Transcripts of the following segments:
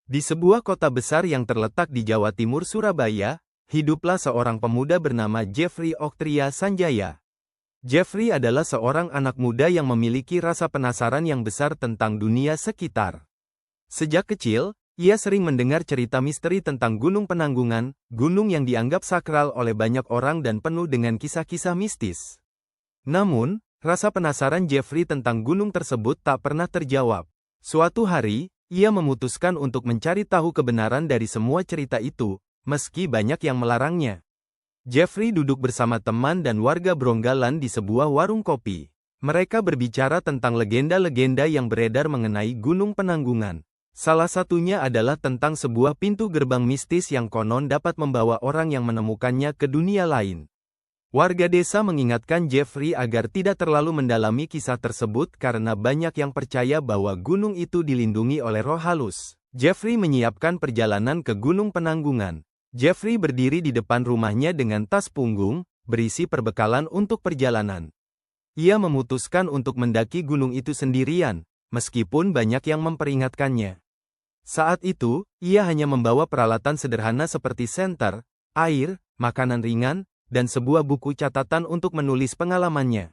Di sebuah kota besar yang terletak di Jawa Timur Surabaya, hiduplah seorang pemuda bernama Jeffrey Oktria Sanjaya. Jeffrey adalah seorang anak muda yang memiliki rasa penasaran yang besar tentang dunia sekitar. Sejak kecil, ia sering mendengar cerita misteri tentang Gunung Penanggungan, gunung yang dianggap sakral oleh banyak orang dan penuh dengan kisah-kisah mistis. Namun, rasa penasaran Jeffrey tentang gunung tersebut tak pernah terjawab. Suatu hari, ia memutuskan untuk mencari tahu kebenaran dari semua cerita itu, meski banyak yang melarangnya. Jeffrey duduk bersama teman dan warga Bronggalan di sebuah warung kopi. Mereka berbicara tentang legenda-legenda yang beredar mengenai Gunung Penanggungan. Salah satunya adalah tentang sebuah pintu gerbang mistis yang konon dapat membawa orang yang menemukannya ke dunia lain. Warga desa mengingatkan Jeffrey agar tidak terlalu mendalami kisah tersebut karena banyak yang percaya bahwa gunung itu dilindungi oleh roh halus. Jeffrey menyiapkan perjalanan ke Gunung Penanggungan. Jeffrey berdiri di depan rumahnya dengan tas punggung, berisi perbekalan untuk perjalanan. Ia memutuskan untuk mendaki gunung itu sendirian, meskipun banyak yang memperingatkannya. Saat itu, ia hanya membawa peralatan sederhana seperti senter, air, makanan ringan, dan sebuah buku catatan untuk menulis pengalamannya.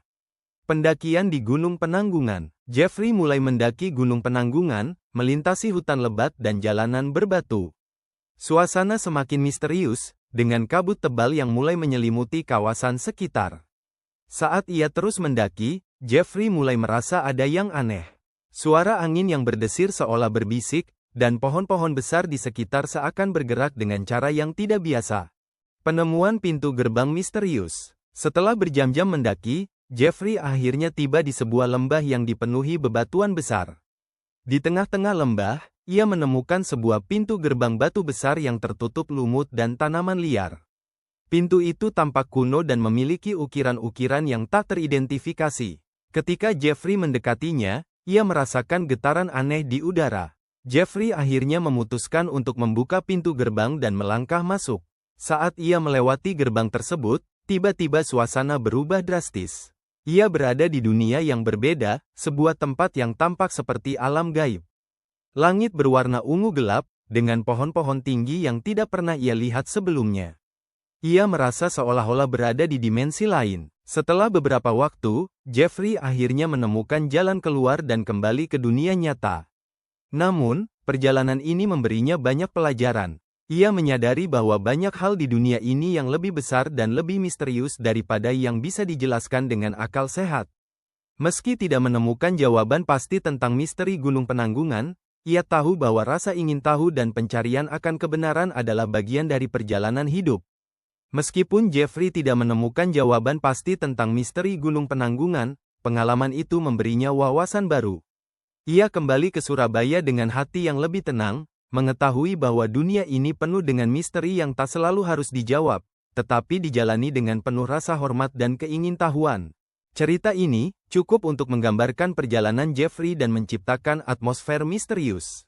Pendakian di Gunung Penanggungan. Jeffrey mulai mendaki Gunung Penanggungan, melintasi hutan lebat dan jalanan berbatu. Suasana semakin misterius, dengan kabut tebal yang mulai menyelimuti kawasan sekitar. Saat ia terus mendaki, Jeffrey mulai merasa ada yang aneh. Suara angin yang berdesir seolah berbisik, dan pohon-pohon besar di sekitar seakan bergerak dengan cara yang tidak biasa. Penemuan pintu gerbang misterius. Setelah berjam-jam mendaki, Jeffrey akhirnya tiba di sebuah lembah yang dipenuhi bebatuan besar. Di tengah-tengah lembah, ia menemukan sebuah pintu gerbang batu besar yang tertutup lumut dan tanaman liar. Pintu itu tampak kuno dan memiliki ukiran-ukiran yang tak teridentifikasi. Ketika Jeffrey mendekatinya, ia merasakan getaran aneh di udara. Jeffrey akhirnya memutuskan untuk membuka pintu gerbang dan melangkah masuk. Saat ia melewati gerbang tersebut, tiba-tiba suasana berubah drastis. Ia berada di dunia yang berbeda, sebuah tempat yang tampak seperti alam gaib. Langit berwarna ungu gelap, dengan pohon-pohon tinggi yang tidak pernah ia lihat sebelumnya. Ia merasa seolah-olah berada di dimensi lain. Setelah beberapa waktu, Jeffrey akhirnya menemukan jalan keluar dan kembali ke dunia nyata. Namun, perjalanan ini memberinya banyak pelajaran. Ia menyadari bahwa banyak hal di dunia ini yang lebih besar dan lebih misterius daripada yang bisa dijelaskan dengan akal sehat. Meski tidak menemukan jawaban pasti tentang misteri Gunung Penanggungan, ia tahu bahwa rasa ingin tahu dan pencarian akan kebenaran adalah bagian dari perjalanan hidup. Meskipun Jeffrey tidak menemukan jawaban pasti tentang misteri Gunung Penanggungan, pengalaman itu memberinya wawasan baru. Ia kembali ke Surabaya dengan hati yang lebih tenang, mengetahui bahwa dunia ini penuh dengan misteri yang tak selalu harus dijawab, tetapi dijalani dengan penuh rasa hormat dan keingintahuan. Cerita ini cukup untuk menggambarkan perjalanan Jeffrey dan menciptakan atmosfer misterius.